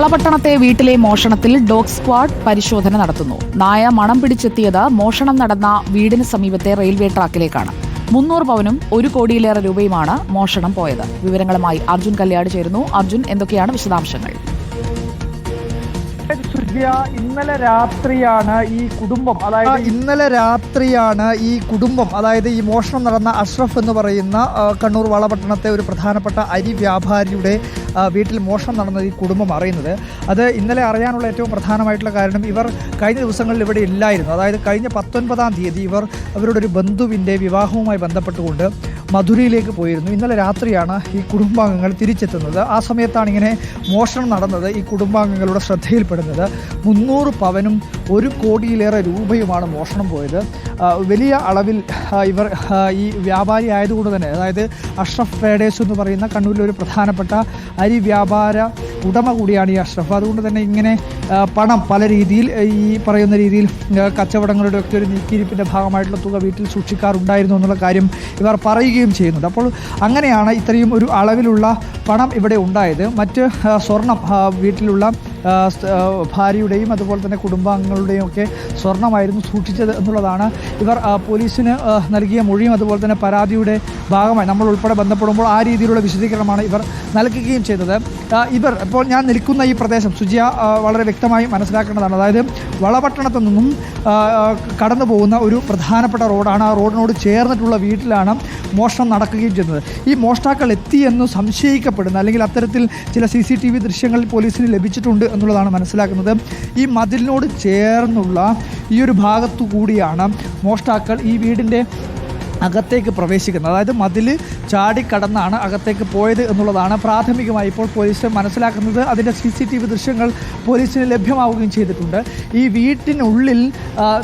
വളപട്ടണത്തെ വീട്ടിലെ മോഷണത്തിൽ dog squad പരിശോധന നടത്തുന്നു. നായ മണം പിടിച്ചെത്തിയത് മോഷണം നടന്ന വീടിന് സമീപത്തെ റെയിൽവേ ട്രാക്കിലേക്കാണ്. 300 പവനും 1 കോടിയിലേറെ രൂപയുമാണ് മോഷണം പോയത്. വിവരങ്ങളുമായി അർജുൻ കല്യാട് ചേരുന്നു. അർജുൻ, എന്തൊക്കെയാണ് വിശദാംശങ്ങൾ? ഇന്നലെ രാത്രിയാണ് ഈ കുടുംബം അതായത് ഈ മോഷണം നടന്ന അഷ്റഫ് എന്ന് പറയുന്ന കണ്ണൂർ വളപട്ടണത്തെ ഒരു പ്രധാനപ്പെട്ട അരി വ്യാപാരിയുടെ വീട്ടിൽ മോഷണം നടന്ന ഈ കുടുംബം അറിയുന്നത്. അത് ഇന്നലെ അറിയാനുള്ള ഏറ്റവും പ്രധാനമായിട്ടുള്ള കാരണം, ഇവർ കഴിഞ്ഞ ദിവസങ്ങളിൽ ഇവിടെ ഇല്ലായിരുന്നു. അതായത് കഴിഞ്ഞ 19-ാം തീയതി ഇവർ അവരുടെ ഒരു ബന്ധുവിൻ്റെ വിവാഹവുമായി ബന്ധപ്പെട്ടുകൊണ്ട് മധുരയിലേക്ക് പോയിരുന്നു. ഇന്നലെ രാത്രിയാണ് ഈ കുടുംബാംഗങ്ങൾ തിരിച്ചെത്തുന്നത്. ആ സമയത്താണ് ഇങ്ങനെ മോഷണം നടന്നത് ഈ കുടുംബാംഗങ്ങളുടെ ശ്രദ്ധയിൽപ്പെടുന്നത്. 300 പവനും 1 കോടിയിലേറെ രൂപയുമാണ് മോഷണം പോയത്. വലിയ അളവിൽ ഇവർ ഈ വ്യാപാരി ആയതുകൊണ്ട് തന്നെ, അതായത് അഷ്റഫ് ട്രേഡേഴ്സ് എന്ന് പറയുന്ന കണ്ണൂരിലെ ഒരു പ്രധാനപ്പെട്ട അരി വ്യാപാര ഉടമ കൂടിയാണ് ഈ അഷ്റഫ്. അതുകൊണ്ട് തന്നെ ഇങ്ങനെ പണം പല രീതിയിൽ ഈ പറയുന്ന രീതിയിൽ കച്ചവടങ്ങളുടെ ഒക്കെ ഒരു നീക്കിയിരിപ്പിൻ്റെ ഭാഗമായിട്ടുള്ള തുക വീട്ടിൽ സൂക്ഷിക്കാറുണ്ടായിരുന്നു എന്നുള്ള കാര്യം ഇവർ പറയുകയും ചെയ്യുന്നുണ്ട്. അപ്പോൾ അങ്ങനെയാണ് ഇത്രയും ഒരു അളവിലുള്ള പണം ഇവിടെ ഉണ്ടായത്. മറ്റ് സ്വർണം വീട്ടിലുള്ള ഭാര്യയുടെയും അതുപോലെ തന്നെ കുടുംബാംഗങ്ങളുടെയും ഒക്കെ സ്വർണ്ണമായിരുന്നു സൂക്ഷിച്ചത് എന്നുള്ളതാണ് ഇവർ പോലീസിന് നൽകിയ മൊഴിയും അതുപോലെ തന്നെ പരാതിയുടെ ഭാഗമായി നമ്മൾ ഉൾപ്പെടെ ബന്ധപ്പെടുമ്പോൾ ആ രീതിയിലുള്ള വിശദീകരണമാണ് ഇവർ നൽകുകയും ചെയ്തത്. ഇവർ ഇപ്പോൾ ഞാൻ നിൽക്കുന്ന ഈ പ്രദേശം സുജിയ വളരെ വ്യക്തമായി മനസ്സിലാക്കേണ്ടതാണ്. അതായത് വളപട്ടണത്തു നിന്നും കടന്നു പോകുന്ന ഒരു പ്രധാനപ്പെട്ട റോഡാണ്. ആ റോഡിനോട് ചേർന്നിട്ടുള്ള വീട്ടിലാണ് മോഷണം നടക്കുകയും ചെയ്യുന്നത്. ഈ മോഷ്ടാക്കൾ എത്തിയെന്ന് സംശയിക്കപ്പെടുന്ന അല്ലെങ്കിൽ അത്തരത്തിൽ ചില CCTV ദൃശ്യങ്ങൾ പോലീസിന് ലഭിച്ചിട്ടുണ്ട് എന്നുള്ളതാണ് മനസ്സിലാക്കുന്നത്. ഈ മതിലിനോട് ചേർന്നുള്ള ഈ ഒരു ഭാഗത്തു കൂടിയാണ് മോഷ്ടാക്കൾ ഈ വീടിൻ്റെ അകത്തേക്ക് പ്രവേശിക്കുന്നത്. അതായത് മതിൽ ചാടിക്കടന്നാണ് അകത്തേക്ക് പോയത് എന്നുള്ളതാണ് പ്രാഥമികമായി ഇപ്പോൾ പോലീസ് മനസ്സിലാക്കുന്നത്. അതിൻ്റെ CCTV ദൃശ്യങ്ങൾ പോലീസിന് ലഭ്യമാവുകയും ചെയ്തിട്ടുണ്ട്. ഈ വീട്ടിനുള്ളിൽ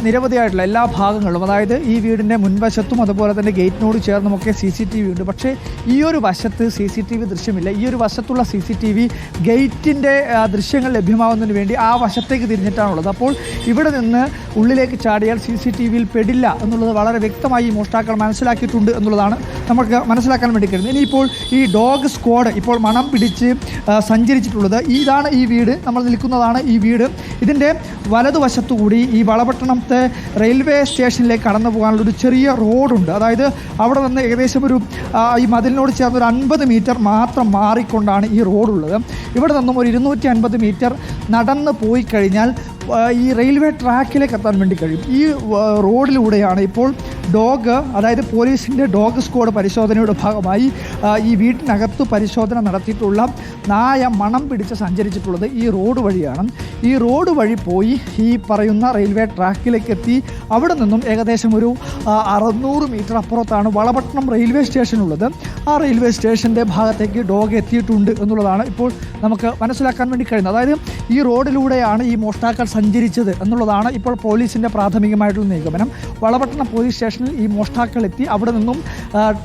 നിരവധിയായിട്ടുള്ള എല്ലാ ഭാഗങ്ങളും, അതായത് ഈ വീടിൻ്റെ മുൻവശത്തും അതുപോലെ തന്നെ ഗേറ്റിനോട് ചേർന്നുമൊക്കെ CCTV ഉണ്ട്. പക്ഷേ ഈ ഒരു വശത്ത് CCTV ദൃശ്യമില്ല. ഈ ഒരു വശത്തുള്ള CCTV ഗേറ്റിൻ്റെ ദൃശ്യങ്ങൾ ലഭ്യമാവുന്നതിന് വേണ്ടി ആ വശത്തേക്ക് തിരിഞ്ഞിട്ടാണുള്ളത്. അപ്പോൾ ഇവിടെ നിന്ന് ഉള്ളിലേക്ക് ചാടിയാൽ CCTVയിൽ പെടില്ല എന്നുള്ളത് വളരെ വ്യക്തമായി ഈ മോഷ്ടാക്കൾ മനസ്സിലാക്കിയിട്ടുണ്ട് എന്നുള്ളതാണ് നമുക്ക് മനസ്സിലാക്കാൻ വേണ്ടി കഴിയുന്നത്. ഇനിയിപ്പോൾ ഈ ഡോഗ് സ്ക്വാഡ് ഇപ്പോൾ മണം പിടിച്ച് സഞ്ചരിച്ചിട്ടുള്ളത് ഇതാണ്. ഈ വീട് നമ്മൾ നിൽക്കുന്നതാണ് ഈ വീട്. ഇതിൻ്റെ വലതുവശത്തുകൂടി ഈ വളപട്ടണത്തെ റെയിൽവേ സ്റ്റേഷനിലേക്ക് കടന്നു പോകാനുള്ളൊരു ചെറിയ റോഡുണ്ട്. അതായത് അവിടെ നിന്ന് ഏകദേശം ഒരു ഈ മതിലിനോട് ചേർന്ന് ഒരു 50 മീറ്റർ മാത്രം മാറിക്കൊണ്ടാണ് ഈ റോഡുള്ളത്. ഇവിടെ നിന്നും ഒരു 250 മീറ്റർ നടന്ന് പോയി കഴിഞ്ഞാൽ ഈ റെയിൽവേ ട്രാക്കിലേക്ക് എത്താൻ വേണ്ടി കഴിയും. ഈ റോഡിലൂടെയാണ് ഇപ്പോൾ അതായത് പോലീസിൻ്റെ ഡോഗ് സ്ക്വാഡ് പരിശോധനയുടെ ഭാഗമായി ഈ വീട്ടിനകത്ത് പരിശോധന നടത്തിയിട്ടുള്ള നായ മണം പിടിച്ച് സഞ്ചരിച്ചിട്ടുള്ളത് ഈ റോഡ് വഴിയാണ്. ഈ റോഡ് വഴി പോയി ഈ പറയുന്ന റെയിൽവേ ട്രാക്കിലേക്ക് എത്തി. അവിടെ നിന്നും ഏകദേശം ഒരു 600 മീറ്റർ അപ്പുറത്താണ് വളപട്ടണം റെയിൽവേ സ്റ്റേഷനുള്ളത്. ആ റെയിൽവേ സ്റ്റേഷൻ്റെ ഭാഗത്തേക്ക് ഡോഗ് എത്തിയിട്ടുണ്ട് എന്നുള്ളതാണ് ഇപ്പോൾ നമുക്ക് മനസ്സിലാക്കാൻ വേണ്ടി കഴിയുന്നത്. അതായത് ഈ റോഡിലൂടെയാണ് ഈ മോഷ്ടാക്കൾ സഞ്ചരിച്ചത് എന്നുള്ളതാണ് ഇപ്പോൾ പോലീസിൻ്റെ പ്രാഥമികമായിട്ടുള്ള നിഗമനം. വളപട്ടണം പോലീസ് സ്റ്റേഷനിൽ ഈ മോഷ്ടാക്കൾ എത്തി അവിടെ നിന്നും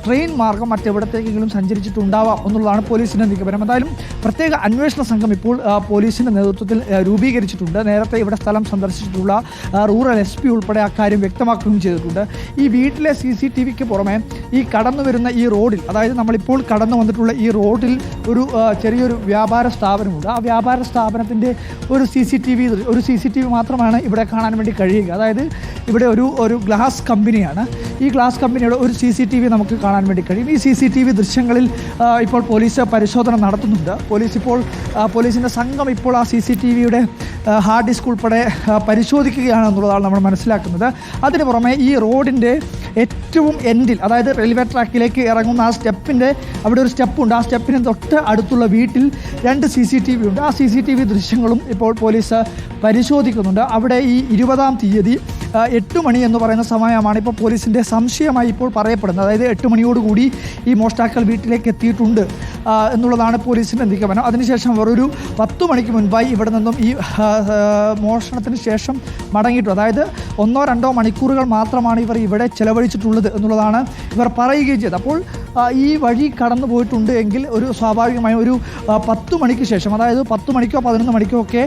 ട്രെയിൻ മാർഗം മറ്റെവിടത്തേക്കെങ്കിലും സഞ്ചരിച്ചിട്ടുണ്ടാവാം എന്നുള്ളതാണ് പോലീസിൻ്റെ നിഗമനം. എന്തായാലും പ്രത്യേക അന്വേഷണ സംഘം ഇപ്പോൾ പോലീസിൻ്റെ നേതൃത്വത്തിൽ രൂപീകരിച്ചിട്ടുണ്ട്. നേരത്തെ ഇവിടെ സ്ഥലം സന്ദർശിച്ചിട്ടുള്ള റൂറൽ SP ഉൾപ്പെടെ അക്കാര്യം വ്യക്തമാക്കുകയും ചെയ്തിട്ടുണ്ട്. ഈ വീട്ടിലെ CCTVക്ക് പുറമെ ഈ കടന്നു വരുന്ന ഈ റോഡിൽ, അതായത് നമ്മളിപ്പോൾ കടന്നു വന്നിട്ടുള്ള ഈ റോഡിൽ ഒരു ചെറിയൊരു വ്യാപാര സ്ഥാപനമുണ്ട്. ആ വ്യാപാര സ്ഥാപനത്തിൻ്റെ ഒരു CCTV മാത്രമാണ് ഇവിടെ കാണാൻ വേണ്ടി കഴിയുക. അതായത് ഇവിടെ ഒരു ഗ്ലാസ് കമ്പനിയാണ്. ഈ ഗ്ലാസ് കമ്പനിയുടെ ഒരു CCTV നമുക്ക് കാണാൻ വേണ്ടി കഴിയും. ഈ CCTV ദൃശ്യങ്ങളിൽ ഇപ്പോൾ പോലീസ് പരിശോധന നടത്തുന്നുണ്ട്. പോലീസിൻ്റെ സംഘം ഇപ്പോൾ ആ CCTVയുടെ ഹാർഡ് ഡിസ്ക് ഉൾപ്പെടെ പരിശോധിക്കുകയാണ് എന്നുള്ളതാണ് നമ്മൾ മനസ്സിലാക്കുന്നത്. അതിന് പുറമെ ഈ റോഡിൻ്റെ ഏറ്റവും എൻഡിൽ, അതായത് റെയിൽവേ ട്രാക്കിലേക്ക് ഇറങ്ങുന്ന ആ സ്റ്റെപ്പിൻ്റെ അവിടെ ഒരു സ്റ്റെപ്പുണ്ട്. ആ സ്റ്റെപ്പിന് തൊട്ട് അടുത്തുള്ള വീട്ടിൽ 2 CCTV ഉണ്ട്. ആ CCTV ദൃശ്യങ്ങളും ഇപ്പോൾ പോലീസ് പരിശോധിക്കുന്നുണ്ട്. അവിടെ ഈ 20-ാം തീയതി 8 മണി എന്ന് പറയുന്ന സമയമാണ് ഇപ്പോൾ പോലീസിൻ്റെ സംശയമായി ഇപ്പോൾ പറയപ്പെടുന്നത്. അതായത് 8 മണിയോടുകൂടി ഈ മോഷ്ടാക്കൾ വീട്ടിലേക്ക് എത്തിയിട്ടുണ്ട് എന്നുള്ളതാണ് പോലീസിൻ്റെ നിഗമനം. അതിനുശേഷം വേറൊരു 10 മണിക്ക് മുൻപായി ഇവിടെ നിന്നും ഈ മോഷണത്തിന് ശേഷം മടങ്ങിയിട്ടുള്ളത്. അതായത് 1-2 മണിക്കൂറുകൾ മാത്രമാണ് ഇവർ ഇവിടെ ചെലവഴിച്ചിട്ടുള്ളത് എന്നുള്ളതാണ് ഇവർ പറയുകയും ചെയ്തത്. അപ്പോൾ ഈ വഴി കടന്നു പോയിട്ടുണ്ട് എങ്കിൽ ഒരു സ്വാഭാവികമായും ഒരു 10 മണിക്ക് ശേഷം, അതായത് 10 മണിക്കോ 11 മണിക്കോ ഒക്കെ,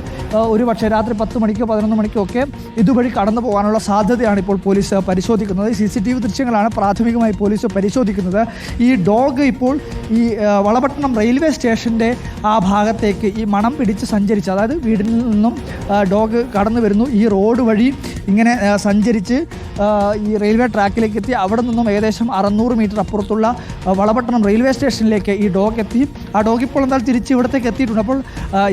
ഒരു പക്ഷേ രാത്രി 10 മണിക്കോ 11 മണിക്കോ ഒക്കെ ഇതുവഴി കടന്നു പോകാനുള്ള സാധ്യതയാണ് ഇപ്പോൾ പോലീസ് പരിശോധിക്കുന്നത്. CCTV ദൃശ്യങ്ങളാണ് പ്രാഥമികമായി പോലീസ് പരിശോധിക്കുന്നത്. ഈ ഡോഗ് ഇപ്പോൾ ഈ വളപട്ടണം റെയിൽവേ സ്റ്റേഷൻ്റെ ആ ഭാഗത്തേക്ക് ഈ മണം പിടിച്ച് സഞ്ചരിച്ച്, അതായത് വീടിൽ നിന്നും ഡോഗ് കടന്നു വരുന്നു, ഈ റോഡ് വഴി ഇങ്ങനെ സഞ്ചരിച്ച് ഈ റെയിൽവേ ട്രാക്കിലേക്ക് എത്തി. അവിടെ നിന്നും ഏകദേശം 600 മീറ്റർ അപ്പുറത്തുള്ള വളപട്ടണം റെയിൽവേ സ്റ്റേഷനിലേക്ക് ഈ ഡോഗ് എത്തി. ആ ഡോഗ് ഇപ്പോൾ എന്തായാലും തിരിച്ച് ഇവിടത്തേക്ക് എത്തിയിട്ടുണ്ട്. അപ്പോൾ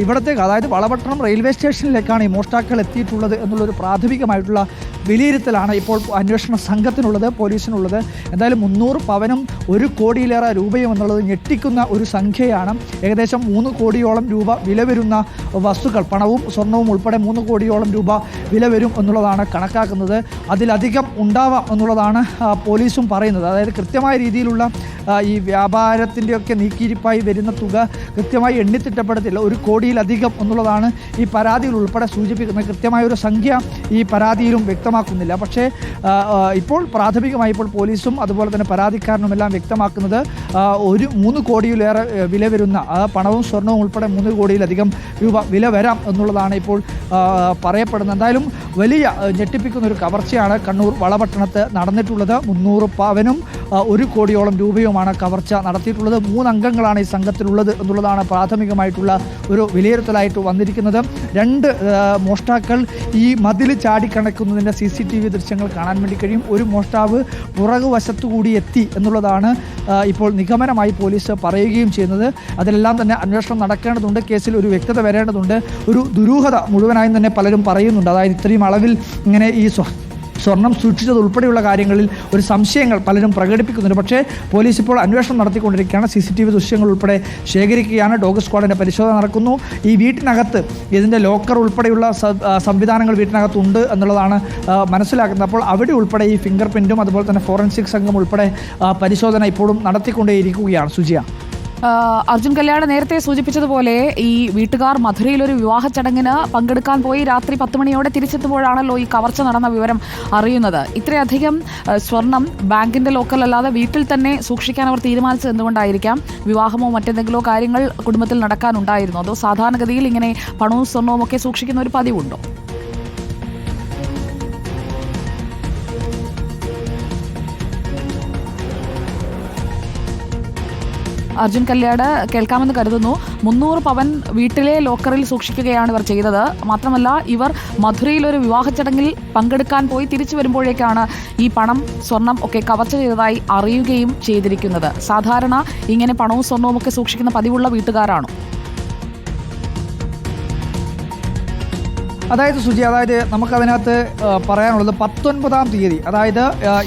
ഇവിടത്തേക്ക്, അതായത് വളപട്ടണം റെയിൽവേ സ്റ്റേഷനിലേക്കാണ് ഈ മോഷ്ടാക്കൾ എത്തിയിട്ടുള്ളത് എന്നുള്ളൊരു പ്രാഥമികമായിട്ടുള്ള വിലയിരുത്തലാണ് ഇപ്പോൾ അന്വേഷണ സംഘത്തിനുള്ളത്, പോലീസിനുള്ളത്. എന്തായാലും 300 പവനും 1 കോടിയിലേറെ രൂപയും എന്നുള്ളത് ഞെട്ടിക്കുന്ന ഒരു സംഖ്യയാണ്. ഏകദേശം 3 കോടിയോളം രൂപ വില വരുന്ന വസ്തുക്കൾ, പണവും സ്വർണവും ഉൾപ്പെടെ 3 കോടിയോളം രൂപ വില വരും എന്നുള്ളതാണ് കണക്കാക്കുന്നത്. അതിലധികം ഉണ്ടാവാം എന്നുള്ളതാണ് പോലീസും പറയുന്നത്. അതായത് കൃത്യമായ രീതിയിലുള്ള ഈ വ്യാപാരത്തിൻ്റെയൊക്കെ നീക്കിയിരിപ്പായി വരുന്ന തുക കൃത്യമായി എണ്ണിത്തിട്ടപ്പെടുത്തില്ല. 1 കോടിയിലധികം എന്നുള്ളതാണ് ഈ പരാതിയിൽ ഉൾപ്പെടെ സൂചിപ്പിക്കുന്നത്. കൃത്യമായ ഒരു സംഖ്യ ഈ പരാതിയിലും വ്യക്തമാക്കുന്നില്ല. പക്ഷേ ഇപ്പോൾ പ്രാഥമികമായി ഇപ്പോൾ പോലീസും അതുപോലെ തന്നെ പരാതിക്കാരനുമെല്ലാം വ്യക്തമാക്കുന്നത് 3 കോടിയിലേറെ വില വരുന്ന പണവും സ്വർണവും ഉൾപ്പെടെ 3 കോടിയിലധികം രൂപ വില വരാം എന്നുള്ളതാണ് ഇപ്പോൾ പറയപ്പെടുന്നത്. എന്തായാലും വലിയ ഞെട്ടിപ്പിക്കുന്ന ഒരു കവർച്ചയാണ് കണ്ണൂർ വളപട്ടണത്ത് നടന്നിട്ടുള്ളത്. 300 പവനും 1 കോടിയോളം രൂപയുമാണ് കവർച്ച നടത്തിയിട്ടുള്ളത്. 3 അംഗങ്ങളാണ് ഈ സംഘത്തിലുള്ളത് എന്നുള്ളതാണ് പ്രാഥമികമായിട്ടുള്ള ഒരു വിലയിരുത്തലായിട്ട് വന്നിരിക്കുന്നത്. 2 മോഷ്ടാക്കൾ ഈ മതിൽ ചാടിക്കണക്കുന്നതിൻ്റെ CCTV ദൃശ്യങ്ങൾ കാണാൻ വേണ്ടി കഴിയും. ഒരു മോഷ്ടാവ് പുറകുവശത്തുകൂടി എത്തി എന്നുള്ളതാണ് ഇപ്പോൾ നിഗമനമായി പോലീസ് പറയുകയും ചെയ്യുന്നത്. അതിലെല്ലാം തന്നെ അന്വേഷണം നടക്കേണ്ടതുണ്ട്. കേസിൽ ഒരു വ്യക്തത വരേണ്ടതുണ്ട്. ഒരു ദുരൂഹത മുഴുവനായും തന്നെ പലരും പറയുന്നുണ്ട്. അതായത് ഇത്രയും അളവിൽ ഇങ്ങനെ ഈ സ്വർണം സൂക്ഷിച്ചത് ഉൾപ്പെടെയുള്ള കാര്യങ്ങളിൽ ഒരു സംശയങ്ങൾ പലരും പ്രകടിപ്പിക്കുന്നുണ്ട്. പക്ഷേ പോലീസ് ഇപ്പോൾ അന്വേഷണം നടത്തിക്കൊണ്ടിരിക്കുകയാണ്. CCTV ദൃശ്യങ്ങൾ ഉൾപ്പെടെ ശേഖരിക്കുകയാണ്. ഡോഗ് സ്ക്വാഡിൻ്റെ പരിശോധന നടക്കുന്നു. ഈ വീട്ടിനകത്ത് ഇതിൻ്റെ ലോക്കർ ഉൾപ്പെടെയുള്ള സംവിധാനങ്ങൾ വീട്ടിനകത്തുണ്ട് എന്നുള്ളതാണ് മനസ്സിലാക്കുന്നത്. അപ്പോൾ അവിടെ ഉൾപ്പെടെ ഈ ഫിംഗർ പ്രിൻറ്റും അതുപോലെ തന്നെ ഫോറൻസിക് സംഘം ഉൾപ്പെടെ പരിശോധന ഇപ്പോഴും നടത്തിക്കൊണ്ടേയിരിക്കുകയാണ്. സുജിയ, അർജുൻ കല്യാട് നേരത്തെ സൂചിപ്പിച്ചതുപോലെ ഈ വീട്ടുകാർ മധുരയിലൊരു വിവാഹ ചടങ്ങിന് പങ്കെടുക്കാൻ പോയി രാത്രി 10 മണിയോടെ തിരിച്ചെത്തുമ്പോഴാണല്ലോ ഈ കവർച്ച നടന്ന വിവരം അറിയുന്നത്. ഇത്രയധികം സ്വർണം ബാങ്കിന്റെ ലോക്കലല്ലാതെ വീട്ടിൽ തന്നെ സൂക്ഷിക്കാൻ അവർ തീരുമാനിച്ചത് എന്തുകൊണ്ടായിരിക്കാം? വിവാഹമോ മറ്റെന്തെങ്കിലോ കാര്യങ്ങൾ കുടുംബത്തിൽ നടക്കാനുണ്ടായിരുന്നോ? അതോ സാധാരണഗതിയിൽ ഇങ്ങനെ പണവും സ്വർണവും ഒക്കെ സൂക്ഷിക്കുന്ന ഒരു പതിവുണ്ടോ? അർജുൻ കല്യാട്, കേൾക്കാമെന്ന് കരുതുന്നു. 300 പവൻ വീട്ടിലെ ലോക്കറിൽ സൂക്ഷിക്കുകയാണ് ഇവർ ചെയ്തത്. മാത്രമല്ല, ഇവർ മധുരയിൽ ഒരു വിവാഹ ചടങ്ങിൽ പങ്കെടുക്കാൻ പോയി തിരിച്ചു വരുമ്പോഴേക്കാണ് ഈ പണം, സ്വർണം ഒക്കെ കവർച്ച ചെയ്തതായി അറിയുകയും ചെയ്തിരിക്കുന്നത്. സാധാരണ ഇങ്ങനെ പണവും സ്വർണവും ഒക്കെ സൂക്ഷിക്കുന്ന പതിവുള്ള വീട്ടുകാരാണോ? അതായത് സുജി, അതായത് നമുക്കതിനകത്ത് പറയാനുള്ളത് 19-ാം തീയതി, അതായത്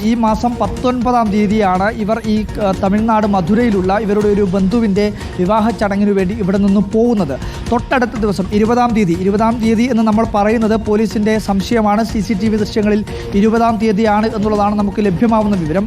ഈ മാസം 19-ാം തീയതിയാണ് ഇവർ ഈ തമിഴ്നാട് മധുരയിലുള്ള ഇവരുടെ ഒരു ബന്ധുവിൻ്റെ വിവാഹ ചടങ്ങിന് വേണ്ടി ഇവിടെ നിന്ന് പോകുന്നത്. തൊട്ടടുത്ത ദിവസം 20-ാം തീയതി എന്ന് നമ്മൾ പറയുന്നത് പോലീസിൻ്റെ സംശയമാണ്. CCTV ദൃശ്യങ്ങളിൽ 20-ാം തീയതിയാണ് എന്നുള്ളതാണ് നമുക്ക് ലഭ്യമാവുന്ന വിവരം.